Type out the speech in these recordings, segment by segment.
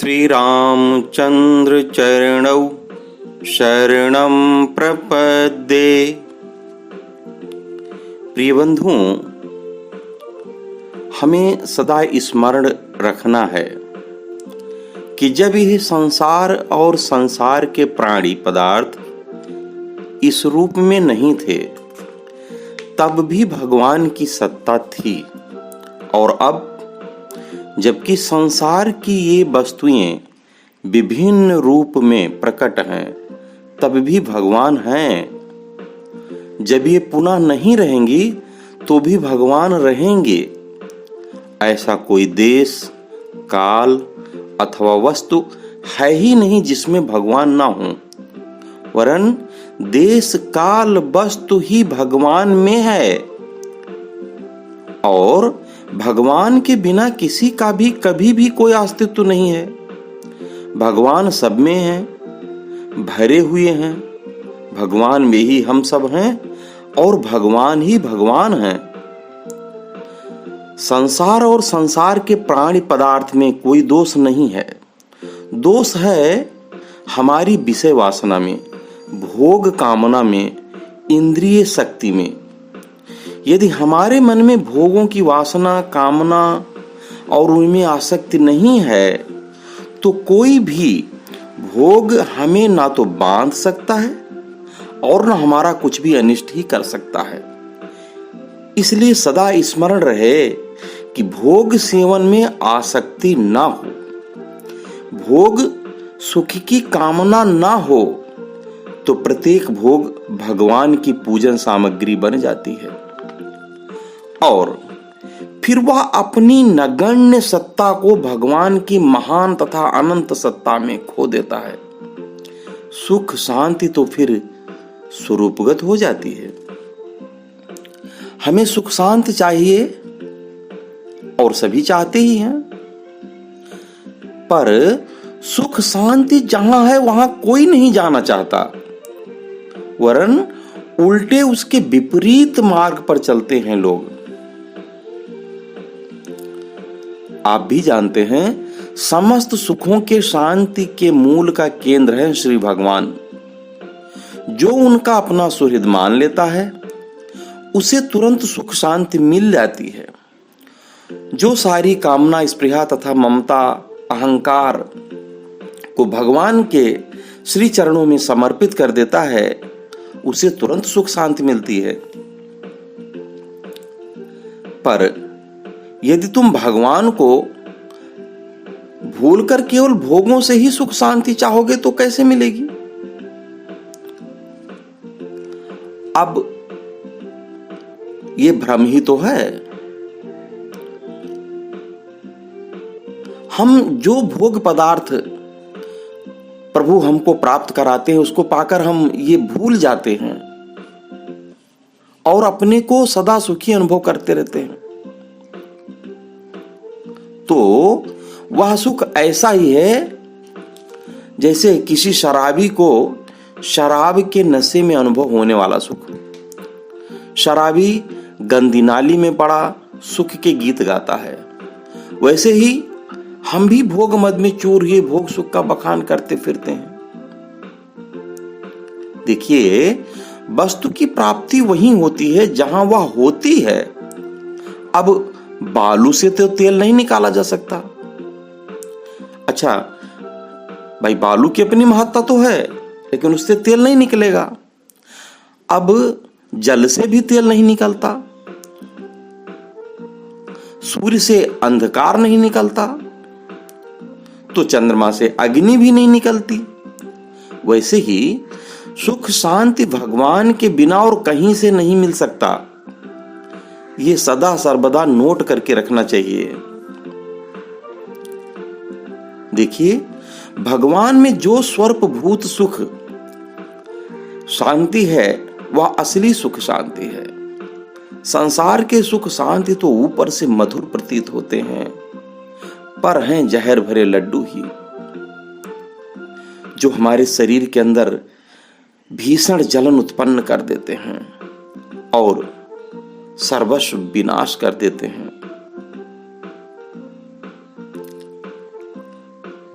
श्रीरामचंद्र चरणौ शरणं प्रपद्ये। प्रिय बंधुओं, हमें सदा स्मरण रखना है कि जब यह संसार और संसार के प्राणी पदार्थ इस रूप में नहीं थे, तब भी भगवान की सत्ता थी, और अब जबकि संसार की ये वस्तुएं विभिन्न रूप में प्रकट हैं, तब भी भगवान हैं। जब ये पुनः नहीं रहेंगी तो भी भगवान रहेंगे। ऐसा कोई देश, काल अथवा वस्तु है ही नहीं जिसमें भगवान ना हो, वरन देश, काल, वस्तु ही भगवान में है। और भगवान के बिना किसी का भी कभी भी कोई अस्तित्व नहीं है। भगवान सब में हैं, भरे हुए हैं। भगवान में ही हम सब हैं और भगवान ही भगवान हैं। संसार और संसार के प्राणी पदार्थ में कोई दोष नहीं है। दोष है हमारी विषय वासना में, भोग कामना में, इंद्रिय शक्ति में। यदि हमारे मन में भोगों की वासना, कामना और उनमें आसक्ति नहीं है, तो कोई भी भोग हमें ना तो बांध सकता है और न हमारा कुछ भी अनिष्ट ही कर सकता है। इसलिए सदा स्मरण रहे कि भोग सेवन में आसक्ति ना हो, भोग सुख की कामना ना हो, तो प्रत्येक भोग भगवान की पूजन सामग्री बन जाती है और फिर वह अपनी नगण्य सत्ता को भगवान की महान तथा अनंत सत्ता में खो देता है। सुख शांति तो फिर स्वरूपगत हो जाती है। हमें सुख शांति चाहिए और सभी चाहते ही हैं, पर सुख शांति जहां है वहां कोई नहीं जाना चाहता, वरन उल्टे उसके विपरीत मार्ग पर चलते हैं लोग। आप भी जानते हैं, समस्त सुखों के शांति के मूल का केंद्र है श्री भगवान। जो उनका अपना सुहृद मान लेता है, उसे तुरंत सुख शांति मिल जाती है। जो सारी कामना, स्पृहा तथा ममता, अहंकार को भगवान के श्री चरणों में समर्पित कर देता है, उसे तुरंत सुख शांति मिलती है। पर यदि तुम भगवान को भूलकर केवल भोगों से ही सुख शांति चाहोगे तो कैसे मिलेगी? अब ये भ्रम ही तो है। हम जो भोग पदार्थ प्रभु हमको प्राप्त कराते हैं, उसको पाकर हम ये भूल जाते हैं और अपने को सदा सुखी अनुभव करते रहते हैं। तो वह सुख ऐसा ही है जैसे किसी शराबी को शराब के नशे में अनुभव होने वाला सुख। शराबी गंदी नाली में पड़ा सुख के गीत गाता है, वैसे ही हम भी भोग मद में चूर हुए भोग सुख का बखान करते फिरते हैं। देखिए, वस्तु की प्राप्ति वहीं होती है जहां वह होती है। अब बालू से तो तेल नहीं निकाला जा सकता। अच्छा भाई, बालू की अपनी महत्ता तो है, लेकिन उससे तेल नहीं निकलेगा। अब जल से भी तेल नहीं निकलता, सूर्य से अंधकार नहीं निकलता, तो चंद्रमा से अग्नि भी नहीं निकलती। वैसे ही सुख शांति भगवान के बिना और कहीं से नहीं मिल सकता। ये सदा सर्वदा नोट करके रखना चाहिए। देखिए, भगवान में जो स्वरूपभूत सुख शांति है, वह असली सुख शांति है। संसार के सुख शांति तो ऊपर से मधुर प्रतीत होते हैं, पर हैं जहर भरे लड्डू ही, जो हमारे शरीर के अंदर भीषण जलन उत्पन्न कर देते हैं और सर्वस्व विनाश कर देते हैं।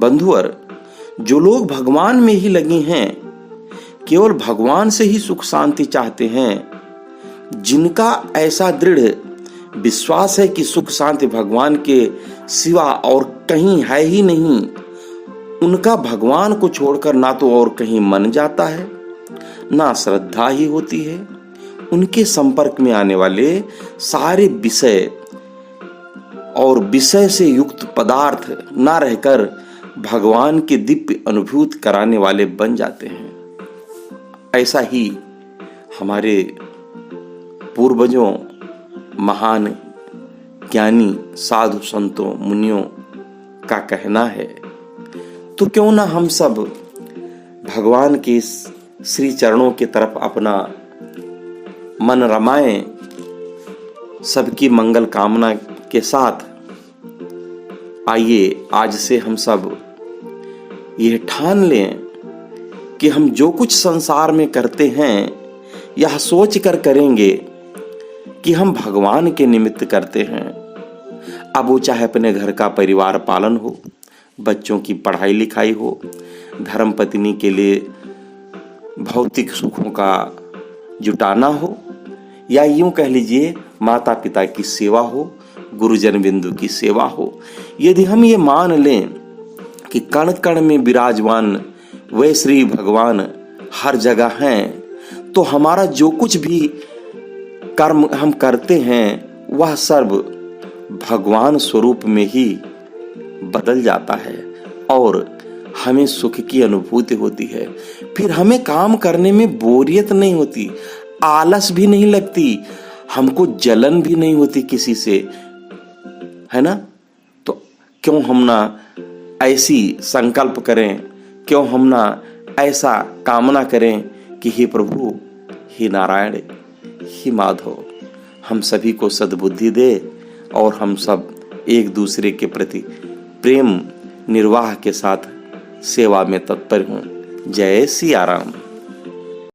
बंधुवर, जो लोग भगवान में ही लगे हैं, केवल भगवान से ही सुख शांति चाहते हैं, जिनका ऐसा दृढ़ विश्वास है कि सुख शांति भगवान के सिवा और कहीं है ही नहीं, उनका भगवान को छोड़कर ना तो और कहीं मन जाता है, ना श्रद्धा ही होती है। उनके संपर्क में आने वाले सारे विषय और विषय से युक्त पदार्थ ना रहकर भगवान के दिव्य अनुभूति कराने वाले बन जाते हैं। ऐसा ही हमारे पूर्वजों, महान ज्ञानी साधु संतों मुनियों का कहना है। तो क्यों ना हम सब भगवान के श्री चरणों की तरफ अपना मन रमाएं, सबकी मंगल कामना के साथ। आइए आज से हम सब यह ठान लें कि हम जो कुछ संसार में करते हैं, यह सोच कर करेंगे कि हम भगवान के निमित्त करते हैं। अब वो चाहे अपने घर का परिवार पालन हो, बच्चों की पढ़ाई लिखाई हो, धर्म पत्नी के लिए भौतिक सुखों का जुटाना हो, या यूं कह लीजिए माता पिता की सेवा हो, गुरुजन बिंदु की सेवा हो। यदि हम ये मान लें कि कण कण में विराजमान वे श्री भगवान हर जगह हैं, तो हमारा जो कुछ भी कर्म हम करते हैं वह सर्व भगवान स्वरूप में ही बदल जाता है और हमें सुख की अनुभूति होती है। फिर हमें काम करने में बोरियत नहीं होती, आलस भी नहीं लगती, हमको जलन भी नहीं होती किसी से, है ना। तो क्यों हम ना ऐसी संकल्प करें, क्यों हम ना ऐसा कामना करें कि हे प्रभु, हे नारायण, हे माधव, हम सभी को सद्बुद्धि दे और हम सब एक दूसरे के प्रति प्रेम निर्वाह के साथ सेवा में तत्पर हों। जय सिया राम।